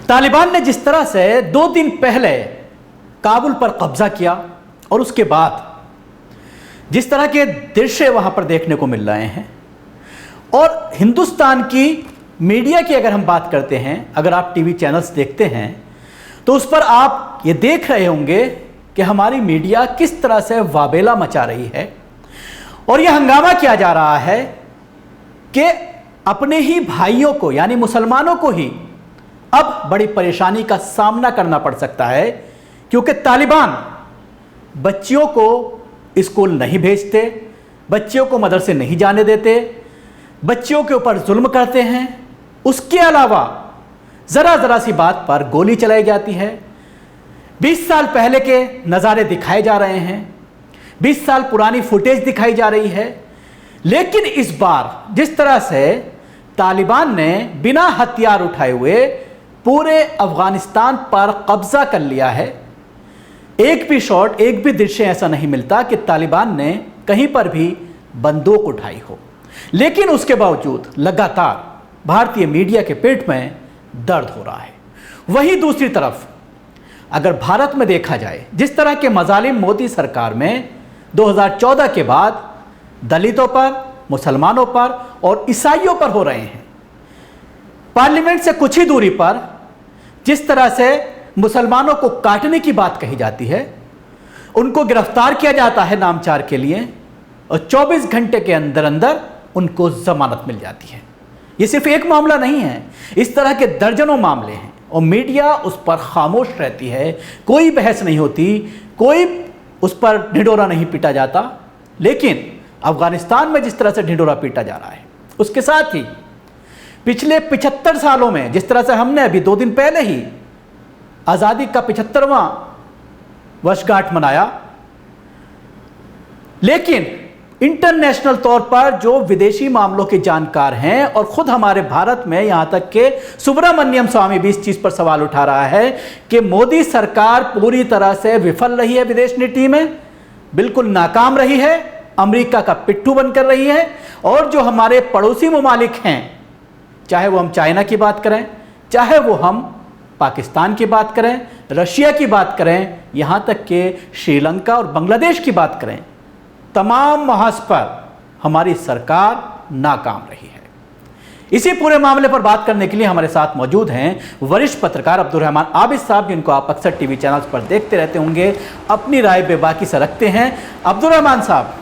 तालिबान ने जिस तरह से 2 दिन पहले काबुल पर कब्जा किया और उसके बाद जिस तरह के दृश्य वहां पर देखने को मिल रहे हैं, और हिंदुस्तान की मीडिया की अगर हम बात करते हैं, अगर आप टीवी चैनल्स देखते हैं तो उस पर आप ये देख रहे होंगे कि हमारी मीडिया किस तरह से वाबेला मचा रही है और यह हंगामा किया जा रहा है कि अपने ही भाइयों को यानी मुसलमानों को ही अब बड़ी परेशानी का सामना करना पड़ सकता है, क्योंकि तालिबान बच्चियों को स्कूल नहीं भेजते, बच्चियों को मदरसे नहीं जाने देते, बच्चियों के ऊपर जुल्म करते हैं। उसके अलावा ज़रा सी बात पर गोली चलाई जाती है। 20 साल पहले के नज़ारे दिखाए जा रहे हैं, 20 साल पुरानी फुटेज दिखाई जा रही है। लेकिन इस बार जिस तरह से तालिबान ने बिना हथियार उठाए हुए पूरे अफगानिस्तान पर कब्जा कर लिया है, एक भी शॉट, एक भी दृश्य ऐसा नहीं मिलता कि तालिबान ने कहीं पर भी बंदूक उठाई हो। लेकिन उसके बावजूद लगातार भारतीय मीडिया के पेट में दर्द हो रहा है। वहीं दूसरी तरफ अगर भारत में देखा जाए, जिस तरह के मजालिम मोदी सरकार में 2014 के बाद दलितों पर, मुसलमानों पर और ईसाइयों पर हो रहे हैं, पार्लियामेंट से कुछ ही दूरी पर जिस तरह से मुसलमानों को काटने की बात कही जाती है, उनको गिरफ्तार किया जाता है नामचार के लिए और 24 घंटे के अंदर अंदर उनको जमानत मिल जाती है। ये सिर्फ एक मामला नहीं है, इस तरह के दर्जनों मामले हैं और मीडिया उस पर खामोश रहती है, कोई बहस नहीं होती, कोई उस पर ढिंढोरा नहीं पीटा जाता। लेकिन अफगानिस्तान में जिस तरह से ढिंढोरा पीटा जा रहा है, उसके साथ ही पिछले 75 सालों में जिस तरह से हमने अभी 2 दिन पहले ही आज़ादी का 75वां वर्षगांठ मनाया, लेकिन इंटरनेशनल तौर पर जो विदेशी मामलों के जानकार हैं और खुद हमारे भारत में यहां तक के सुब्रमण्यम स्वामी भी इस चीज पर सवाल उठा रहा है कि मोदी सरकार पूरी तरह से विफल रही है, विदेश नीति में बिल्कुल नाकाम रही है, अमेरिका का पिट्ठू बनकर रही है। और जो हमारे पड़ोसी ममालिक हैं, चाहे वो हम चाइना की बात करें, चाहे वो हम पाकिस्तान की बात करें, रशिया की बात करें, यहां तक कि श्रीलंका और बांग्लादेश की बात करें, तमाम महाज पर हमारी सरकार नाकाम रही है। इसी पूरे मामले पर बात करने के लिए हमारे साथ मौजूद हैं वरिष्ठ पत्रकार अब्दुल रहमान आबिद साहब, जिनको आप अक्सर टीवी चैनल्स पर देखते रहते होंगे, अपनी राय बेबाकी से रखते हैं। अब्दुल रहमान साहब,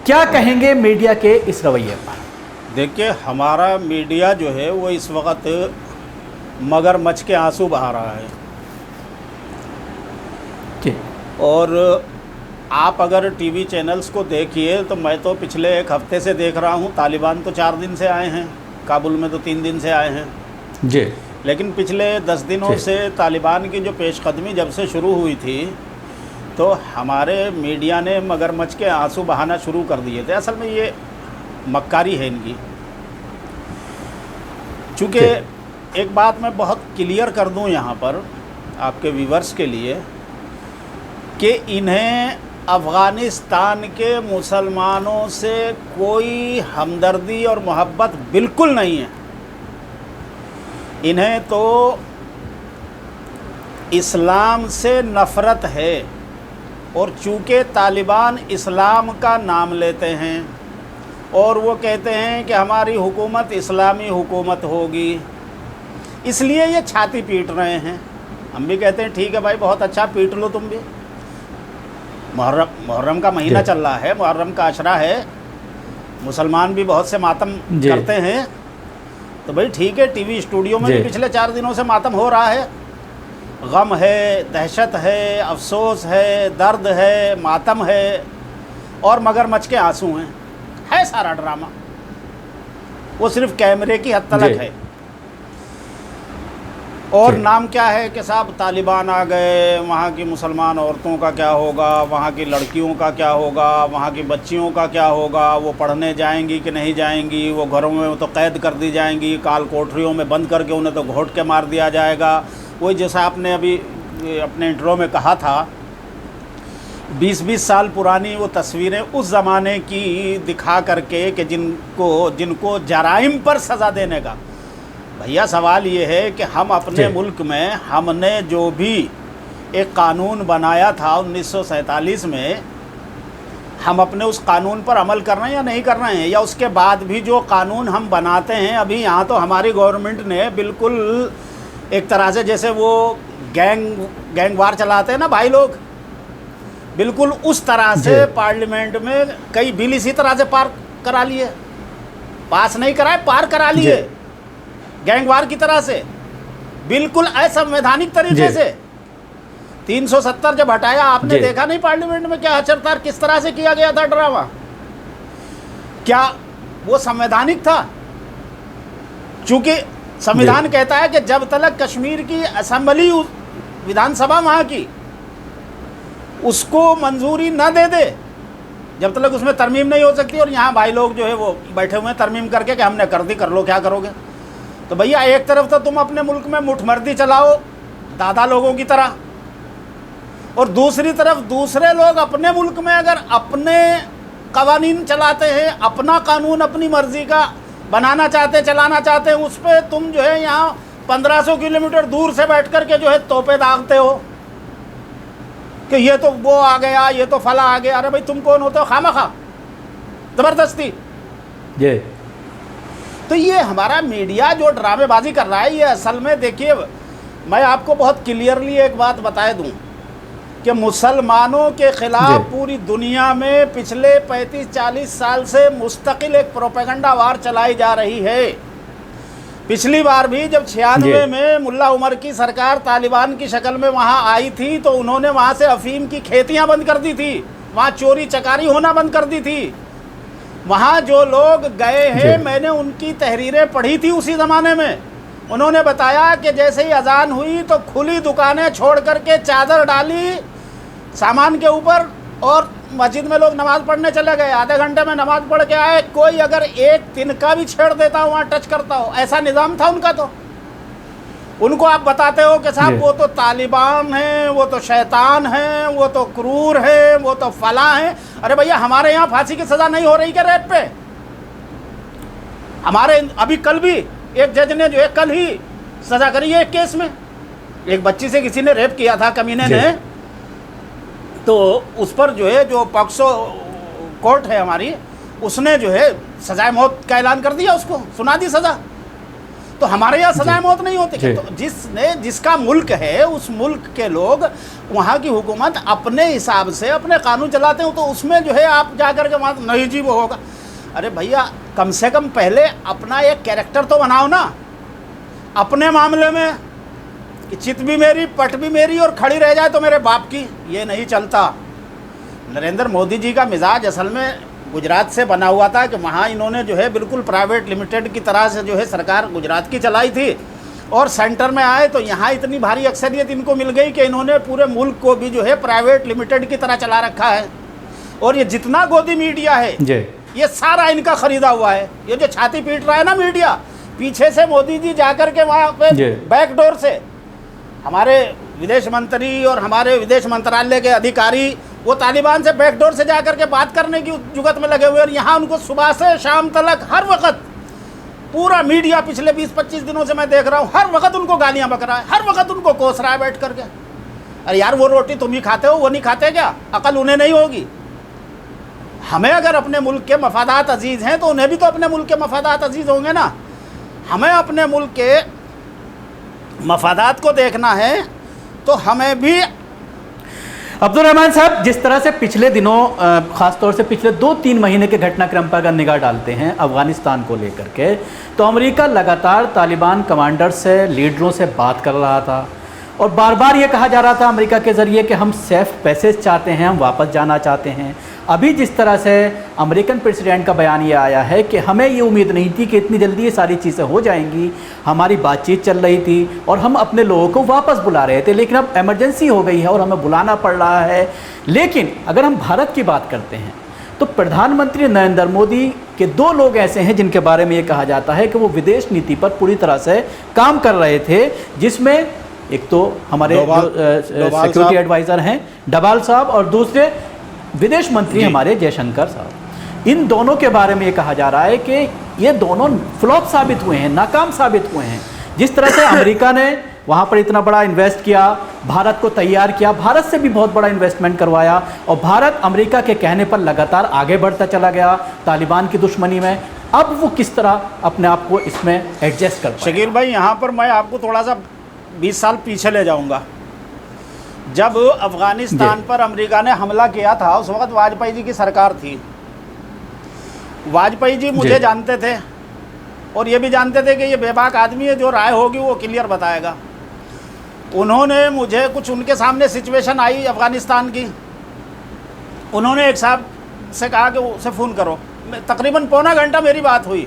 क्या कहेंगे मीडिया के इस रवैये पर? देखिए, हमारा मीडिया जो है वो इस वक्त मगरमच्छ के आंसू बहा रहा है। और आप अगर टीवी चैनल्स को देखिए तो मैं तो पिछले 1 हफ्ते से देख रहा हूँ। तालिबान तो 4 दिन से आए हैं, काबुल में तो 3 दिन से आए हैं जी। लेकिन पिछले 10 दिनों से तालिबान की जो पेशकदमी जब से शुरू हुई थी तो हमारे मीडिया ने मगरमच्छ के आंसू बहाना शुरू कर दिए थे। असल में ये मक्कारी है इनकी। चूँकि एक बात मैं बहुत क्लियर कर दूं यहाँ पर आपके व्यूवर्स के लिए कि इन्हें अफ़गानिस्तान के मुसलमानों से कोई हमदर्दी और मोहब्बत बिल्कुल नहीं है। इन्हें तो इस्लाम से नफ़रत है। और चूँकि तालिबान इस्लाम का नाम लेते हैं और वो कहते हैं कि हमारी हुकूमत इस्लामी हुकूमत होगी, इसलिए ये छाती पीट रहे हैं। हम भी कहते हैं ठीक है भाई, बहुत अच्छा, पीट लो तुम भी। मुहर्रम का महीना चल रहा है, मुहर्रम का अशरा है, मुसलमान भी बहुत से मातम करते हैं, तो भाई ठीक है, टीवी स्टूडियो में भी पिछले 4 दिनों से मातम हो रहा है। गम है, दहशत है, अफसोस है, दर्द है, मातम है और मगरमच्छ के आंसू हैं। सारा ड्रामा वो सिर्फ कैमरे की हद तक है। और नाम क्या है कि साहब तालिबान आ गए, वहाँ की मुसलमान औरतों का क्या होगा, वहाँ की लड़कियों का क्या होगा, वहाँ की बच्चियों का क्या होगा, वो पढ़ने जाएंगी कि नहीं जाएंगी, वो घरों में तो कैद कर दी जाएंगी, काल कोठरियों में बंद करके उन्हें तो घोट के मार दिया जाएगा। वही जैसा आपने अभी अपने इंट्रो में कहा था, 20-20 साल पुरानी वो तस्वीरें उस ज़माने की दिखा करके कि जिनको जराइम पर सज़ा देने का भैया सवाल ये है कि हम अपने मुल्क में हमने जो भी एक कानून बनाया था 1947 में, हम अपने उस कानून पर अमल कर रहे हैं या नहीं कर रहे हैं, या उसके बाद भी जो कानून हम बनाते हैं, अभी यहाँ तो हमारी गवर्नमेंट ने बिल्कुल एक तरह से जैसे वो गैंग वार चलाते हैं ना भाई लोग, बिल्कुल उस तरह से पार्लियामेंट में कई बिल इसी तरह से पार करा लिए, पास नहीं कराए पार करा लिए गैंगवार की तरह से, बिल्कुल असंवैधानिक तरीके से। 370 जब हटाया, आपने देखा नहीं पार्लियामेंट में क्या हचरतार किस तरह से किया गया था ड्रामा? क्या वो संवैधानिक था? चूंकि संविधान कहता है कि जब तक कश्मीर की असेंबली, विधानसभा वहां की, उसको मंजूरी न दे दे, जब तक उसमें तरमीम नहीं हो सकती। और यहाँ भाई लोग जो है वो बैठे हुए हैं तरमीम करके कि हमने कर दी, कर लो क्या करोगे। तो भैया एक तरफ तो तुम अपने मुल्क में मुठमर्दी चलाओ दादा लोगों की तरह, और दूसरी तरफ दूसरे लोग अपने मुल्क में अगर अपने कवानीन चलाते हैं, अपना कानून अपनी मर्जी का बनाना चाहते हैं, चलाना चाहते हैं, उस पर तुम जो है यहाँ 1500 किलोमीटर दूर से बैठ कर के जो है तोपे दागते हो कि ये तो वो आ गया, ये तो फला आ गया। अरे भाई तुम कौन होते हो खामखा जबरदस्ती? तो ये हमारा मीडिया जो ड्रामेबाजी कर रहा है, ये असल में देखिए, मैं आपको बहुत क्लियरली एक बात बता दूं कि मुसलमानों के खिलाफ पूरी दुनिया में पिछले 35-40 साल से मुस्तकिल एक प्रोपेगेंडा वार चलाई जा रही है। पिछली बार भी जब 96 में मुल्ला उमर की सरकार तालिबान की शक्ल में वहां आई थी, तो उन्होंने वहां से अफीम की खेतियां बंद कर दी थी, वहां चोरी चकारी होना बंद कर दी थी। वहां जो लोग गए हैं, मैंने उनकी तहरीरें पढ़ी थी उसी ज़माने में। उन्होंने बताया कि जैसे ही अजान हुई तो खुली दुकानें छोड़ करके चादर डाली सामान के ऊपर और मस्जिद में लोग नमाज पढ़ने चले गए। आधे घंटे में नमाज पढ़ के आए, कोई अगर एक तिनका भी छेड़ देता हो, वहाँ टच करता हो, ऐसा निज़ाम था उनका। तो उनको आप बताते हो कि साहब वो तो तालिबान हैं, वो तो शैतान हैं, वो तो क्रूर हैं, वो तो फला हैं। अरे भैया हमारे यहाँ फांसी की सज़ा नहीं हो रही क्या रेप पे? हमारे अभी कल भी एक जज ने जो है कल ही सज़ा करी है एक केस में, एक बच्ची से किसी ने रेप किया था कमीने ने, तो उस पर जो है जो पॉक्सो कोर्ट है हमारी, उसने जो है सजाए मौत का ऐलान कर दिया, उसको सुना दी सज़ा। तो हमारे यहाँ सजाए मौत नहीं होती। तो जिसका मुल्क है उस मुल्क के लोग, वहाँ की हुकूमत अपने हिसाब से अपने कानून चलाते हो, तो उसमें जो है आप जा कर के वहाँ नहीं जी वो होगा। अरे भैया कम से कम पहले अपना एक कैरेक्टर तो बनाओ ना अपने मामले में, कि चित भी मेरी पट भी मेरी और खड़ी रह जाए तो मेरे बाप की। ये नहीं चलता। नरेंद्र मोदी जी का मिजाज असल में गुजरात से बना हुआ था कि वहाँ इन्होंने जो है बिल्कुल प्राइवेट लिमिटेड की तरह से जो है सरकार गुजरात की चलाई थी, और सेंटर में आए तो यहाँ इतनी भारी अक्सरियत इनको मिल गई कि इन्होंने पूरे मुल्क को भी जो है प्राइवेट लिमिटेड की तरह चला रखा है। और ये जितना गोदी मीडिया है ये सारा इनका खरीदा हुआ है। ये जो छाती पीट रहा है ना मीडिया, पीछे से मोदी जी जाकर के वहाँ पे बैकडोर से हमारे विदेश मंत्री और हमारे विदेश मंत्रालय के अधिकारी वो तालिबान से बैकडोर से जाकर के बात करने की जुगत में लगे हुए, और यहाँ उनको सुबह से शाम तक हर वक्त पूरा मीडिया पिछले 20-25 दिनों से मैं देख रहा हूँ, हर वक्त उनको गालियाँ बक रहा है, हर वक्त उनको कोस रहा है बैठ करके। अरे यार वो रोटी तुम ही खाते हो, वो नहीं खाते क्या? अकल उन्हें नहीं होगी? हमें अगर अपने मुल्क के मफादात अजीज़ हैं तो उन्हें भी तो अपने मुल्क के मफादात अजीज़ होंगे ना। हमें अपने मुल्क के मफादात को देखना है तो हमें भी। अब्दुल रहमान साहब, जिस तरह से पिछले दिनों ख़ासतौर से पिछले 2-3 महीने के घटनाक्रम पर अगर निगाह डालते हैं अफ़गानिस्तान को लेकर के, तो अमेरिका लगातार तालिबान कमांडर से, लीडरों से बात कर रहा था, और बार बार ये कहा जा रहा था अमेरिका के ज़रिए कि हम सेफ पैसेज चाहते हैं, हम वापस जाना चाहते हैं। अभी जिस तरह से अमेरिकन प्रेसिडेंट का बयान ये आया है कि हमें ये उम्मीद नहीं थी कि इतनी जल्दी ये सारी चीज़ें हो जाएंगी, हमारी बातचीत चल रही थी और हम अपने लोगों को वापस बुला रहे थे, लेकिन अब इमरजेंसी हो गई है और हमें बुलाना पड़ रहा है। लेकिन अगर हम भारत की बात करते हैं तो प्रधानमंत्री नरेंद्र मोदी के 2 लोग ऐसे हैं जिनके बारे में ये कहा जाता है कि वो विदेश नीति पर पूरी तरह से काम कर रहे थे, जिसमें एक तो हमारे सिक्योरिटी एडवाइज़र हैं डभाल साहब और दूसरे विदेश मंत्री हमारे जयशंकर साहब। इन दोनों के बारे में ये कहा जा रहा है कि ये दोनों फ्लॉप साबित हुए हैं, नाकाम साबित हुए हैं। जिस तरह से अमेरिका ने वहाँ पर इतना बड़ा इन्वेस्ट किया, भारत को तैयार किया, भारत से भी बहुत बड़ा इन्वेस्टमेंट करवाया, और भारत अमेरिका के कहने पर लगातार आगे बढ़ता चला गया तालिबान की दुश्मनी में। अब वो किस तरह अपने आप को इसमें एडजस्ट कर पाए? शकील भाई, यहाँ पर मैं आपको थोड़ा सा 20 साल पीछे ले जाऊँगा। जब अफ़गानिस्तान पर अमेरिका ने हमला किया था, उस वक्त वाजपेयी जी की सरकार थी। वाजपेयी जी मुझे जानते थे और ये भी जानते थे कि ये बेबाक आदमी है, जो राय होगी वो क्लियर बताएगा। उन्होंने मुझे कुछ, उनके सामने सिचुएशन आई अफ़गानिस्तान की, उन्होंने एक साहब से कहा कि उसे फ़ोन करो। तकरीबन पौना घंटा मेरी बात हुई।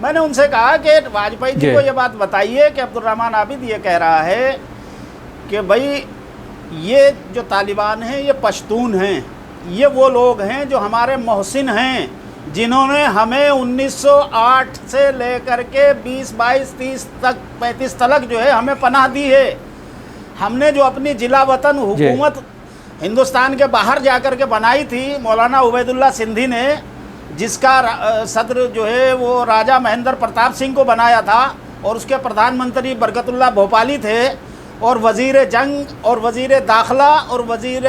मैंने उनसे कहा कि वाजपेयी जी को ये बात बताइए कि अब्दुर्रहमान आबिद ये कह रहा है कि भाई ये जो तालिबान हैं ये पश्तून हैं, ये वो लोग हैं जो हमारे मोहसिन हैं, जिन्होंने हमें 1908 से लेकर के 20, 22, 30 तक 35 तक जो है हमें पनाह दी है। हमने जो अपनी जिला वतन हुकूमत हिंदुस्तान के बाहर जाकर के बनाई थी मौलाना उबैदुल्ला सिंधी ने, जिसका सदर जो है वो राजा महेंद्र प्रताप सिंह को बनाया था, और उसके प्रधानमंत्री बरकतुल्लाह भोपाली थे, और वज़ीर जंग और वज़ीर दाखिला और वज़ीर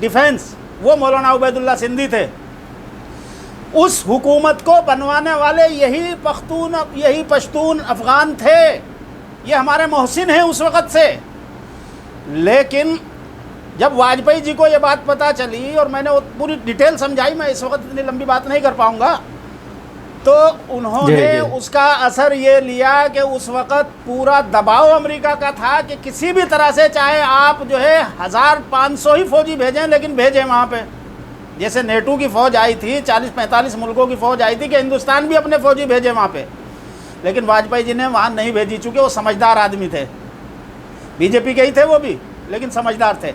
डिफेंस वो मौलाना उबैदुल्ला सिंधी थे। उस हुकूमत को बनवाने वाले यही पश्तून अफ़गान थे, ये हमारे मोहसिन हैं उस वक़्त से। लेकिन जब वाजपेयी जी को ये बात पता चली, और मैंने वो पूरी डिटेल समझाई, मैं इस वक्त इतनी लंबी बात नहीं कर पाऊँगा, तो उन्होंने उसका असर ये लिया कि उस वक़्त पूरा दबाव अमेरिका का था कि किसी भी तरह से, चाहे आप जो है 1500 ही फ़ौजी भेजें, लेकिन भेजें वहाँ पे। जैसे नेटो की फ़ौज आई थी, 40-45 मुल्कों की फ़ौज आई थी कि हिंदुस्तान भी अपने फ़ौजी भेजे वहाँ पे, लेकिन वाजपेयी जी ने वहाँ नहीं भेजी, चूँकि वो समझदार आदमी थे, बीजेपी के ही थे वो भी, लेकिन समझदार थे।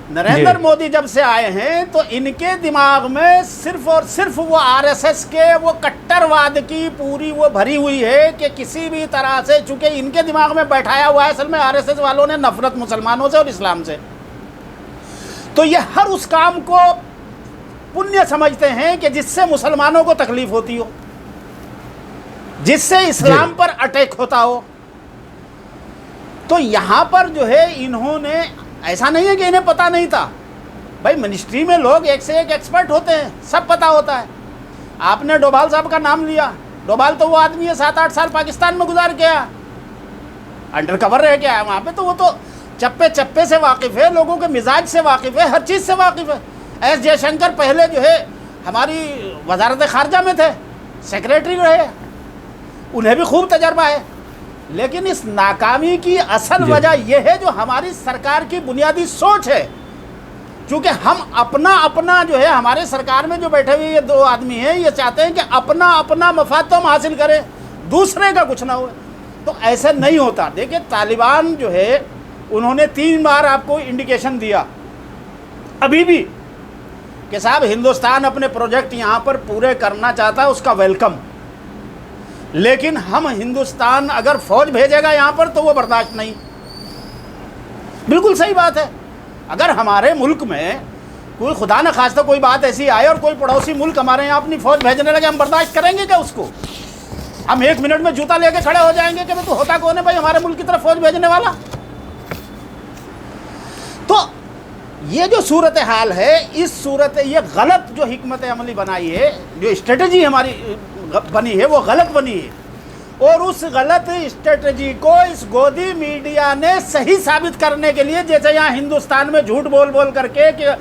नरेंद्र मोदी जब से आए हैं तो इनके दिमाग में सिर्फ और सिर्फ वो आरएसएस के वो कट्टरवाद की पूरी वो भरी हुई है कि किसी भी तरह से, चूँकि इनके दिमाग में बैठाया हुआ है असल में आरएसएस वालों ने नफरत मुसलमानों से और इस्लाम से, तो ये हर उस काम को पुण्य समझते हैं कि जिससे मुसलमानों को तकलीफ होती हो, जिससे इस्लाम पर अटैक होता हो। तो यहाँ पर जो है इन्होंने, ऐसा नहीं है कि इन्हें पता नहीं था, भाई मिनिस्ट्री में लोग एक से एक एक्सपर्ट होते हैं, सब पता होता है। आपने डोभाल साहब का नाम लिया, डोभाल तो वो आदमी है 7-8 साल पाकिस्तान में गुजार गया, अंडर कवर रह के आया वहाँ पे, तो वो तो चप्पे चप्पे से वाकिफ़ है, लोगों के मिजाज से वाकिफ़ है, हर चीज़ से वाकिफ़ है। एस जयशंकर पहले जो है हमारी वजारत खारजा में थे, सेक्रेटरी रहे, उन्हें भी खूब तजर्बा है। लेकिन इस नाकामी की असल वजह यह है जो हमारी सरकार की बुनियादी सोच है, क्योंकि हम अपना जो है, हमारे सरकार में जो बैठे हुए ये 2 आदमी हैं, ये चाहते हैं कि अपना मफाद तो हम हासिल करें, दूसरे का कुछ ना हो। तो ऐसा नहीं होता। देखिए तालिबान जो है उन्होंने 3 बार आपको इंडिकेशन दिया अभी भी कि साहब हिंदुस्तान अपने प्रोजेक्ट यहाँ पर पूरे करना चाहता है, उसका वेलकम, लेकिन हम हिंदुस्तान अगर फौज भेजेगा यहाँ पर तो वो बर्दाश्त नहीं। बिल्कुल सही बात है। अगर हमारे मुल्क में कोई खुदा न खास्ता कोई बात ऐसी आए और कोई पड़ोसी मुल्क हमारे यहाँ अपनी फौज भेजने लगे, हम बर्दाश्त करेंगे क्या उसको? हम 1 मिनट में जूता लेके खड़े हो जाएंगे कि तो होता कौन है भाई हमारे मुल्क की तरफ फौज भेजने वाला? तो ये जो सूरत हाल है, इस सूरत, ये गलत जो हिकमत अमली बनाई है, जो स्ट्रेटजी हमारी बनी है वो गलत बनी है, और उस गलत स्ट्रेटजी को इस गोदी मीडिया ने सही साबित करने के लिए, जैसे यहाँ हिंदुस्तान में झूठ बोल करके कि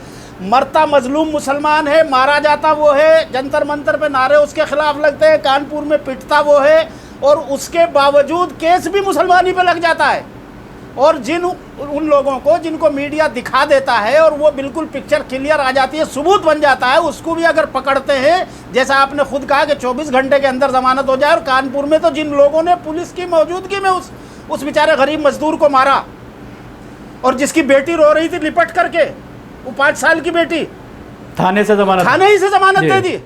मरता मजलूम मुसलमान है, मारा जाता वो है, जंतर मंतर पे नारे उसके खिलाफ लगते हैं, कानपुर में पिटता वो है, और उसके बावजूद केस भी मुसलमानी पे लग जाता है। और उन लोगों को जिनको मीडिया दिखा देता है और वो बिल्कुल पिक्चर क्लियर आ जाती है, सबूत बन जाता है, उसको भी अगर पकड़ते हैं, जैसा आपने खुद कहा कि 24 घंटे के अंदर जमानत हो जाए। और कानपुर में तो जिन लोगों ने पुलिस की मौजूदगी में उस बेचारे गरीब मजदूर को मारा, और जिसकी बेटी रो रही थी लिपट करके, वो 5 साल की बेटी, थाने ही से जमानत दे दी।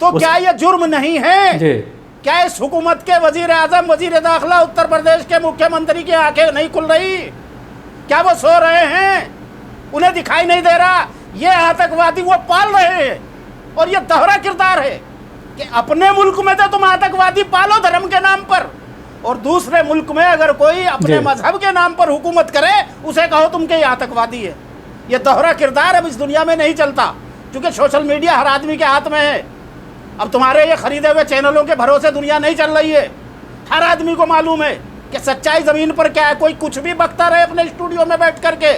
तो क्या यह जुर्म नहीं है? क्या इस हुकूमत के वजीर आजम, वजीर दाखिला, उत्तर प्रदेश के मुख्यमंत्री की आंखें नहीं खुल रही? क्या वो सो रहे हैं? उन्हें दिखाई नहीं दे रहा? ये आतंकवादी वो पाल रहे हैं, और ये दोहरा किरदार है। कि अपने मुल्क में तो तुम आतंकवादी पालो धर्म के नाम पर, और दूसरे मुल्क में अगर कोई अपने मजहब के नाम पर हुकूमत करे उसे कहो तुम के आतंकवादी है। ये दोहरा किरदार अब इस दुनिया में नहीं चलता, क्योंकि सोशल मीडिया हर आदमी के हाथ में है। अब तुम्हारे ये खरीदे हुए चैनलों के भरोसे दुनिया नहीं चल रही है। हर आदमी को मालूम है कि सच्चाई ज़मीन पर क्या है। कोई कुछ भी बकता रहे अपने स्टूडियो में बैठ करके,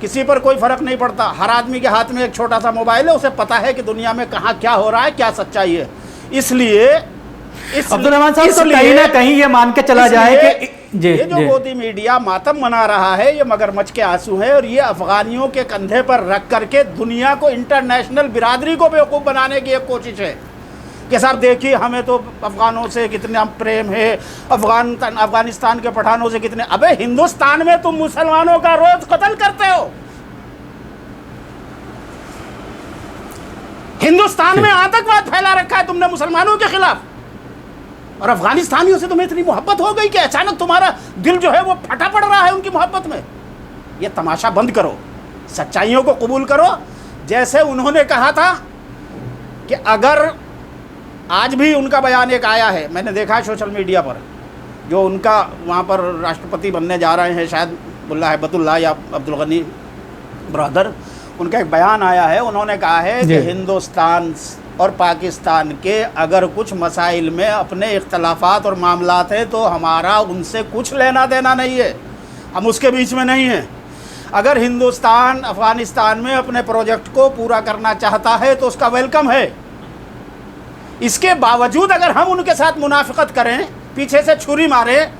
किसी पर कोई फ़र्क नहीं पड़ता। हर आदमी के हाथ में एक छोटा सा मोबाइल है, उसे पता है कि दुनिया में कहाँ क्या हो रहा है, क्या सच्चाई है। इसलिए अब्दुल रहमान साहब तो कहीं ना कहीं ये मान के चला जाए कि ये जो गोदी मीडिया मातम मना रहा है, ये मगरमच्छ के आंसू है, और ये अफगानियों के कंधे पर रख करके दुनिया को, इंटरनेशनल बिरादरी को बेवकूफ़ बनाने की एक कोशिश है कि साहब देखिए हमें तो अफगानों से कितना प्रेम है, अफगानिस्तान के पठानों से कितने। अबे हिंदुस्तान में तुम मुसलमानों का रोज कत्ल करते हो, हिंदुस्तान में आतंकवाद फैला रखा है तुमने मुसलमानों के खिलाफ, और अफगानिस्तानियों से तुम्हें इतनी मोहब्बत हो गई कि अचानक तुम्हारा दिल जो है वो फटा पड़ रहा है उनकी मोहब्बत में। ये तमाशा बंद करो, सच्चाइयों को कबूल करो। जैसे उन्होंने कहा था कि अगर आज भी उनका बयान एक आया है, मैंने देखा है सोशल मीडिया पर, जो उनका वहाँ पर राष्ट्रपति बनने जा रहे हैं शायद मुल्ला हिब्बतुल्लाह या अब्दुल गनी ब्रदर, उनका एक बयान आया है। उन्होंने कहा है कि हिंदुस्तान और पाकिस्तान के अगर कुछ मसाइल में अपने इख्तलाफात और मामलात हैं तो हमारा उनसे कुछ लेना देना नहीं है, हम उसके बीच में नहीं हैं। अगर हिंदुस्तान अफ़गानिस्तान में अपने प्रोजेक्ट को पूरा करना चाहता है तो उसका वेलकम है। इसके बावजूद अगर हम उनके साथ मुनाफिकत करें, पीछे से छुरी मारें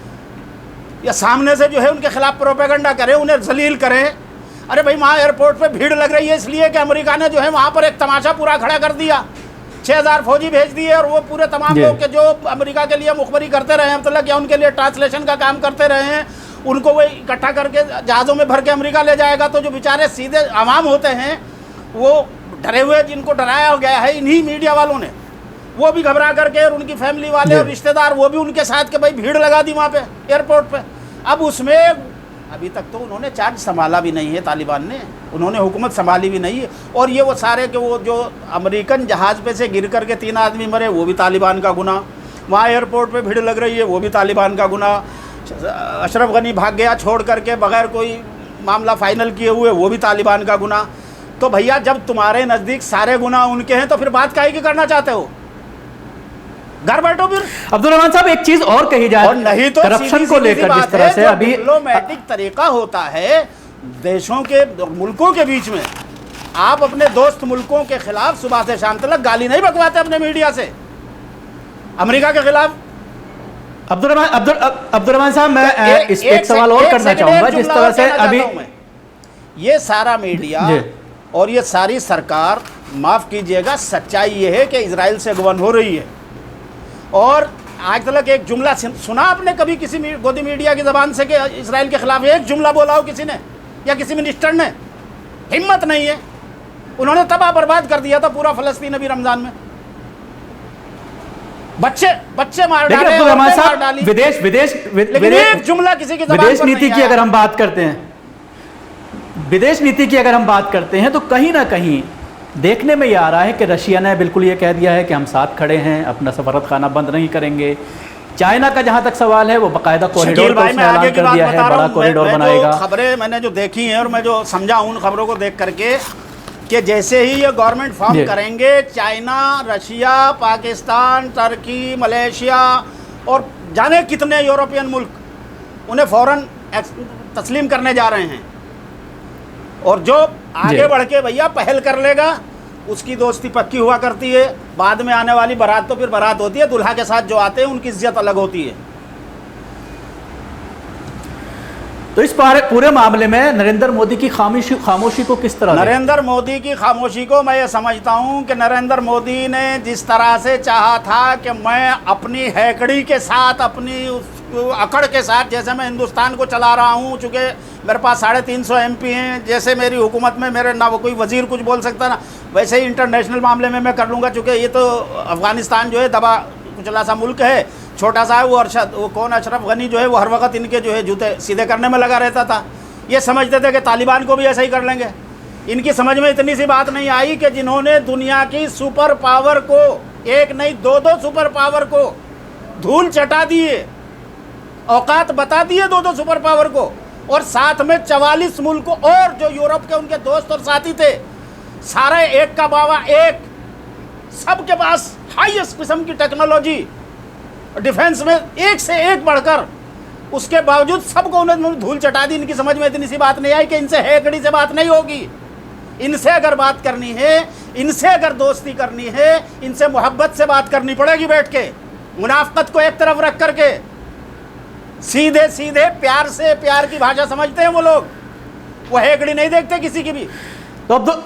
या सामने से जो है उनके खिलाफ प्रोपेगेंडा करें, उन्हें जलील करें। अरे भाई वहाँ एयरपोर्ट पे भीड़ लग रही है इसलिए कि अमेरिका ने जो है वहाँ पर एक तमाशा पूरा खड़ा कर दिया, 6000 फौजी भेज दिए, और वो पूरे तमाम लोग के जो अमेरिका के लिए मुखबरी करते रहे हैं, मतलब या उनके लिए ट्रांसलेशन का काम करते रहे हैं, उनको वो इकट्ठा करके जहाज़ों में भर के अमेरिका ले जाएगा। तो जो बेचारे सीधे आवाम होते हैं वो डरे हुए, जिनको डराया गया है इन्हीं मीडिया वालों ने, वो भी घबरा करके, और उनकी फैमिली वाले और रिश्तेदार वो भी उनके साथ के भाई भीड़ लगा दी वहाँ पे एयरपोर्ट पे। अब उसमें अभी तक तो उन्होंने चार्ज संभाला भी नहीं है, तालिबान ने, उन्होंने हुकूमत संभाली भी नहीं है। और ये वो सारे के वो जो अमेरिकन जहाज़ पे से गिर करके 3 आदमी मरे वो भी तालिबान का गुनाह, वहाँ एयरपोर्ट पे भीड़ लग रही है वो भी तालिबान का गुनाह, अशरफ गनी भाग गया छोड़ करके बगैर कोई मामला फाइनल किए हुए वो भी तालिबान का गुनाह। तो भैया जब तुम्हारे नज़दीक सारे गुनाह उनके हैं तो फिर बात काहे की करना चाहते हो, घर बैठो फिर। अब्दुल रहमान साहब एक चीज और कही जाए, और नहीं तो करप्शन को लेकर जिस तरह से अभी डिप्लोमेटिक तरीका होता है देशों के मुल्कों के बीच में, आप अपने दोस्त मुल्कों के खिलाफ सुबह से शाम तक गाली नहीं बकवाते अपने मीडिया से अमेरिका के खिलाफ। अब्दुल रहमान साहब मैं इस एक सवाल और करना चाहूंगा, जिस तरह से अभी ये सारा मीडिया और ये सारी सरकार, माफ कीजिएगा सच्चाई ये है कि इजराइल से गवर्न हो रही है। और आज तक एक जुमला सुना आपने कभी किसी गोदी मीडिया की ज़बान से कि इजराइल के खिलाफ एक जुमला बोला हो किसी ने या किसी मिनिस्टर ने? हिम्मत नहीं है। उन्होंने तबाह बर्बाद कर दिया था पूरा फ़लस्तीन अभी रमज़ान में, बच्चे मार डाले, विदेश जुमला किसी की विदेश नीति की अगर हम बात करते हैं, विदेश नीति की अगर हम बात करते हैं तो कहीं ना कहीं देखने में ये आ रहा है कि रशिया ने बिल्कुल ये कह दिया है कि हम साथ खड़े हैं, अपना सफारत खाना बंद नहीं करेंगे। चाइना का जहां तक सवाल है वो बाकायदा कॉरिडोर का उसने ऐलान कर दिया है, बड़ा कॉरिडोर बनाएगा। खबरें मैंने जो देखी हैं और मैं जो समझा उन खबरों को देख करके कि जैसे ही ये गवर्नमेंट फॉर्म करेंगे, China, Russia, Pakistan, Turkey, Malaysia और जाने कितने यूरोपियन मुल्क उन्हें फ़ौरन तस्लीम करने जा रहे हैं। और जो आगे बढ़ के भैया पहल कर लेगा उसकी दोस्ती पक्की हुआ करती है। बाद में आने वाली बारात तो फिर बारात होती है, दुल्हा के साथ जो आते हैं उनकी इज्जत अलग होती है। तो इस पूरे मामले में नरेंद्र मोदी की खामोशी को किस तरह? नरेंद्र मोदी की खामोशी को मैं ये समझता हूँ कि नरेंद्र मोदी ने जिस तरह से चाहा था कि मैं अपनी हैकड़ी के साथ, अपनी अकड़ के साथ, जैसे मैं हिंदुस्तान को चला रहा हूँ, चूँकि मेरे पास 350 MP हैं, जैसे मेरी हुकूमत में मेरे ना वो कोई वजीर कुछ बोल सकता ना, वैसे ही इंटरनेशनल मामले में मैं कर लूँगा। चूँकि ये तो अफ़गानिस्तान जो है दबा कुचला सा मुल्क है, छोटा सा है। वो कौन अशरफ गनी जो है वो हर वक्त इनके जो है जूते सीधे करने में लगा रहता था। ये समझते थे कि तालिबान को भी ऐसा ही कर लेंगे। इनकी समझ में इतनी सी बात नहीं आई कि जिन्होंने दुनिया की सुपर पावर को एक नहीं, दो दो सुपर पावर को धूल चटा दिए, औकात बता दिए दो दो सुपर पावर को, और साथ में 44 मुल्क और जो यूरोप के उनके दोस्त और साथी थे, सारे एक का बावा एक, सबके पास हाईएस्ट किस्म की टेक्नोलॉजी डिफेंस में एक से एक बढ़कर, उसके बावजूद सबको उन्होंने धूल चटा दी। इनकी समझ में इतनी सी बात नहीं आई कि इनसे हेकड़ी से बात नहीं होगी। इनसे अगर बात करनी है, इनसे अगर दोस्ती करनी है, इनसे मोहब्बत से बात करनी पड़ेगी बैठ के, मुनाफकत को एक तरफ रख करके। सीधे सीधे प्यार से, प्यार की भाषा समझते हैं वो लोग, वो हेकड़ी नहीं देखते किसी की भी। तो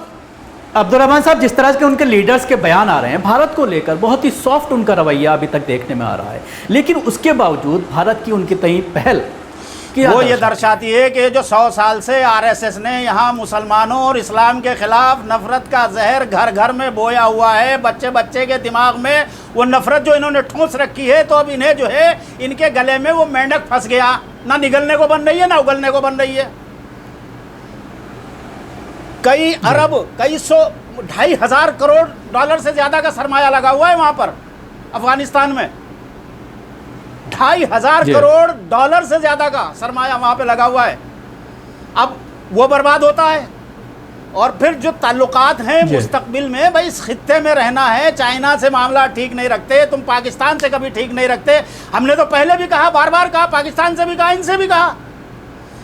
अब्दुर्रहमान साहब, जिस तरह के उनके लीडर्स के बयान आ रहे हैं भारत को लेकर, बहुत ही सॉफ्ट उनका रवैया अभी तक देखने में आ रहा है, लेकिन उसके बावजूद भारत की उनकी तय पहल वो ये दर्शाती है कि जो 100 साल से आरएसएस ने यहाँ मुसलमानों और इस्लाम के खिलाफ नफरत का जहर घर घर में बोया हुआ है, बच्चे बच्चे के दिमाग में वो नफरत जो इन्होंने ठूंस रखी है, तो अब इन्हें जो है इनके गले में वो मेंढक फंस गया, ना निगलने को बन रही है ना उगलने को बन रही है। कई अरब, कई सौ, 2,500 करोड़ डॉलर से ज्यादा का सरमाया लगा हुआ है वहां पर अफगानिस्तान में। 2,500 करोड़ डॉलर से ज्यादा का सरमाया वहां पे लगा हुआ है। अब वो बर्बाद होता है, और फिर जो ताल्लुकात हैं मुस्तकबिल में, भाई इस खित्ते में रहना है, चाइना से मामला ठीक नहीं रखते, तुम पाकिस्तान से कभी ठीक नहीं रखते। हमने तो पहले भी कहा, बार बार कहा, पाकिस्तान से भी कहा, इनसे भी कहा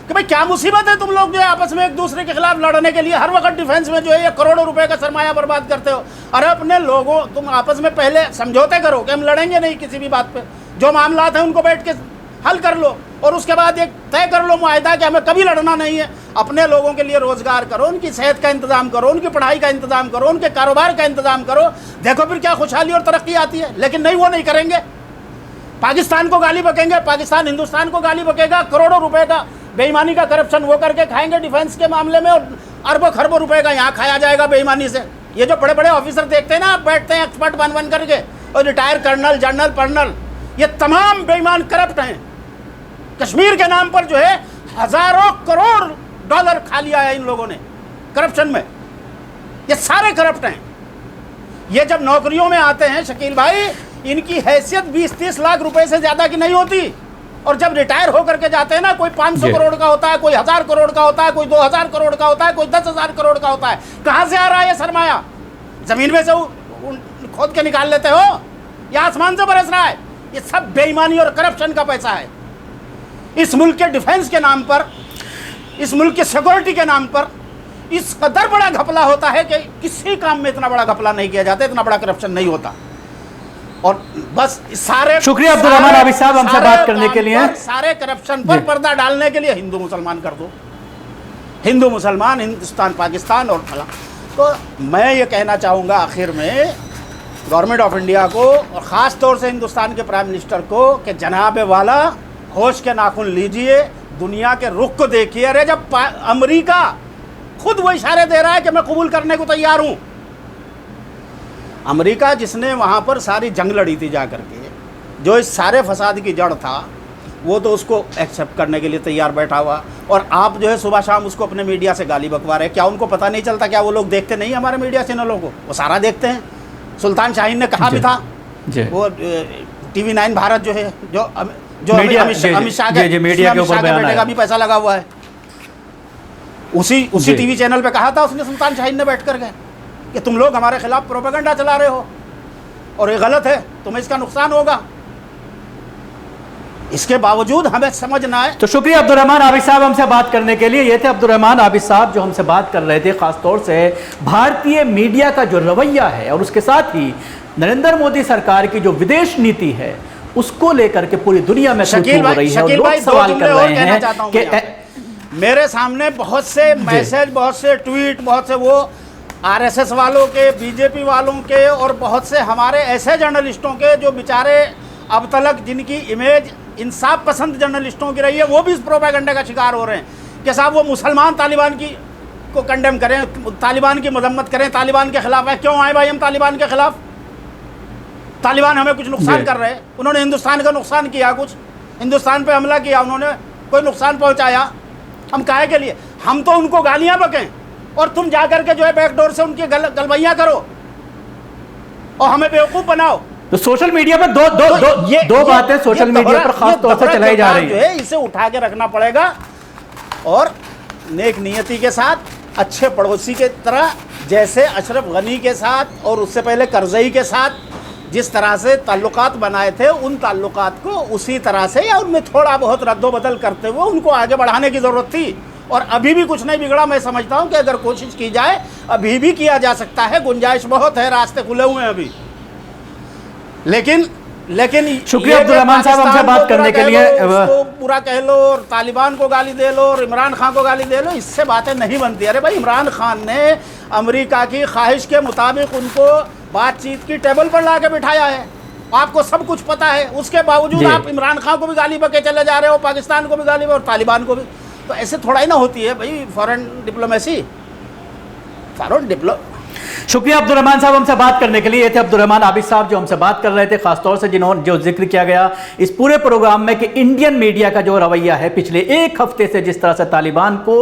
कि भाई क्या मुसीबत है, तुम लोग जो है आपस में एक दूसरे के खिलाफ लड़ने के लिए हर वक्त डिफेंस में जो है ये करोड़ों रुपए का सरमाया बर्बाद करते हो। अरे अपने लोगों, तुम आपस में पहले समझौते करो कि हम लड़ेंगे नहीं किसी भी बात पे, जो मामलात हैं उनको बैठ के हल कर लो, और उसके बाद एक तय कर लो मुआहिदा कि हमें कभी लड़ना नहीं है। अपने लोगों के लिए रोजगार करो, उनकी सेहत का इंतजाम करो, उनकी पढ़ाई का इंतजाम करो, उनके कारोबार का इंतजाम करो, देखो फिर क्या खुशहाली और तरक्की आती है। लेकिन नहीं, वो नहीं करेंगे, पाकिस्तान को गाली बकेंगे, पाकिस्तान हिंदुस्तान को गाली बकेगा, करोड़ों रुपए का बेईमानी का करप्शन वो करके खाएंगे डिफेंस के मामले में, और अरबों खरबों रुपए का यहाँ खाया जाएगा बेईमानी से। ये जो बड़े बड़े ऑफिसर देखते हैं ना, आप बैठते हैं एक्सपर्ट बन बन करके, और रिटायर कर्नल, जनरल, कर्नल, ये तमाम बेईमान करप्ट हैं। कश्मीर के नाम पर जो है हजारों करोड़ डॉलर खा लिया है इन लोगों ने करप्शन में, ये सारे करप्ट हैं। ये जब नौकरियों में आते हैं शकील भाई, इनकी हैसियत 20-30 लाख रुपए से ज्यादा की नहीं होती, और जब रिटायर होकर के जाते हैं ना, कोई 500 करोड़ का होता है, कोई 1000 करोड़ का होता है, कोई 2000 करोड़ का होता है, कोई 10,000 करोड़ का होता है। कहां से आ रहा है ये सरमाया? जमीन में से खोद के निकाल लेते हो या आसमान से बरस रहा है? ये सब बेईमानी और करप्शन का पैसा है। इस मुल्क के डिफेंस के नाम पर, इस मुल्क की सिक्योरिटी के नाम पर इस कदर बड़ा घपला होता है कि किसी काम में इतना बड़ा घपला नहीं किया जाता, इतना बड़ा करप्शन नहीं होता। और बस सारे, शुक्रिया अब्दुर्रहमान आबिद साहब हमसे बात करने के लिए। सारे करप्शन पर पर्दा डालने के लिए हिंदू मुसलमान कर दो, हिंदू मुसलमान, हिंदुस्तान पाकिस्तान और फला। तो मैं ये कहना चाहूँगा आखिर में गवर्नमेंट ऑफ इंडिया को, और ख़ास तौर से हिंदुस्तान के प्राइम मिनिस्टर को, कि जनाब वाला होश के नाखून लीजिए, दुनिया के रुख को देखिए। अरे जब अमेरिका खुद वो इशारे दे रहा है कि मैं कबूल करने को तैयार हूँ, अमेरिका जिसने वहाँ पर सारी जंग लड़ी थी जा करके, जो इस सारे फसाद की जड़ था, वो तो उसको एक्सेप्ट करने के लिए तैयार बैठा हुआ, और आप जो है सुबह शाम उसको अपने मीडिया से गाली बकवा रहे। क्या उनको पता नहीं चलता? क्या वो लोग देखते नहीं हमारे मीडिया चैनलों को? वो सारा देखते हैं। सुल्तान शाहीन ने कहा भी था, वो TV 9 भारत जो है, जो अमित शाह के बेटे का भी पैसा लगा हुआ है, उसी टीवी चैनल पे कहा था उसने, सुल्तान शाहीन ने बैठ कर के, कि तुम लोग हमारे खिलाफ प्रोपेगेंडा चला रहे हो और ये गलत है, तुम्हें इसका नुकसान होगा। इसके बावजूद हमें समझना है। तो शुक्रिया अब्दुर्रहमान आबिद साहब हमसे बात करने के लिए। ये थे अब्दुर्रहमान आबिद साहब जो हमसे बात कर रहे थे खासतौर से भारतीय मीडिया का जो रवैया है, और उसके साथ ही नरेंद्र मोदी सरकार की जो विदेश नीति है उसको लेकर के पूरी दुनिया में शकील भाई, लोग सवाल कर रहे हैं कि मेरे सामने बहुत से मैसेज, बहुत से ट्वीट, बहुत से वो आरएसएस वालों के, बीजेपी वालों के, और बहुत से हमारे ऐसे जर्नलिस्टों के जो बेचारे अब तक जिनकी इमेज इंसाफ पसंद जर्नलिस्टों की रही है, वो भी इस प्रोपेगेंडा का शिकार हो रहे हैं कि साहब वो मुसलमान तालिबान की को कंडेम करें, तालिबान की मजम्मत करें, तालिबान के खिलाफ है। क्यों आए भाई हम तालिबान के खिलाफ? तालिबान हमें कुछ नुकसान कर रहे हैं, उन्होंने हिंदुस्तान का नुकसान किया, कुछ हिंदुस्तान पे हमला किया, उन्होंने कोई नुकसान पहुंचाया, हम काहे के लिए? हम तो उनको गालियां बकें और तुम जा करके जो है बैकडोर से उनकी गलबैयाँ करो। और हमें बेवकूफ बनाओ। तो सोशल मीडिया पर दो बातें सोशल मीडिया पर खास तौर से चलाई जा रही है, इसे उठा के रखना पड़ेगा और नेक नियति के साथ, अच्छे पड़ोसी के तरह, जैसे अशरफ गनी के साथ और उससे पहले करजई के साथ जिस तरह से ताल्लुकात बनाए थे, उन ताल्लुकात को उसी तरह से या उनमें थोड़ा बहुत रद्दोबदल करते हुए उनको आगे बढ़ाने की ज़रूरत थी। और अभी भी कुछ नहीं बिगड़ा। मैं समझता हूं कि अगर कोशिश की जाए अभी भी किया जा सकता है, गुंजाइश बहुत है, रास्ते खुले हुए हैं अभी। लेकिन शुक्रिया अब्दुल रहमान साहब हमसे बात करने के लिए। उसको बुरा कह लो और तालिबान को गाली दे लो और इमरान खान को गाली दे लो, इससे बातें नहीं बनती। अरे भाई, इमरान खान ने अमेरिका की ख्वाहिश के मुताबिक उनको बातचीत की टेबल पर ला के बिठाया है, आपको सब कुछ पता है। उसके बावजूद आप इमरान खान को भी गाली बके चले जा रहे हो, पाकिस्तान को भी गाली और तालिबान को भी। तो ऐसे थोड़ा ही ना होती है भाई फॉरेन डिप्लोमेसी, शुक्रिया अब्दुल रहमान साहब हमसे बात करने के लिए। ये थे अब्दुल रहमान आबिद साहब जो हमसे बात कर रहे थे, खासतौर से जो जिक्र किया गया इस पूरे प्रोग्राम में कि इंडियन मीडिया का जो रवैया है पिछले एक हफ्ते से, जिस तरह से तालिबान को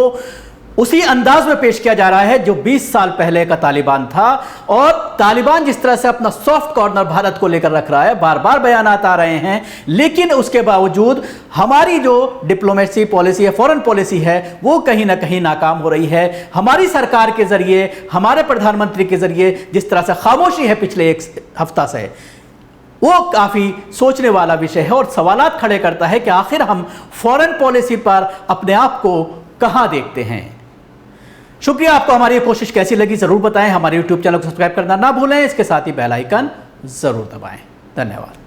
उसी अंदाज में पेश किया जा रहा है जो 20 साल पहले का तालिबान था, और तालिबान जिस तरह से अपना सॉफ्ट कॉर्नर भारत को लेकर रख रहा है, बार बार बयानात आ रहे हैं, लेकिन उसके बावजूद हमारी जो डिप्लोमेसी पॉलिसी है, फॉरेन पॉलिसी है, वो कहीं ना कहीं नाकाम हो रही है। हमारी सरकार के जरिए, हमारे प्रधानमंत्री के जरिए जिस तरह से खामोशी है पिछले एक हफ्ता से, वो काफ़ी सोचने वाला विषय है और सवालात खड़े करता है कि आखिर हम फॉरेन पॉलिसी पर अपने आप को कहां देखते हैं। शुक्रिया। आपको हमारी ये कोशिश कैसी लगी जरूर बताएं। हमारे YouTube चैनल को सब्सक्राइब करना ना भूलें, इसके साथ ही बेल आइकन जरूर दबाएं। धन्यवाद।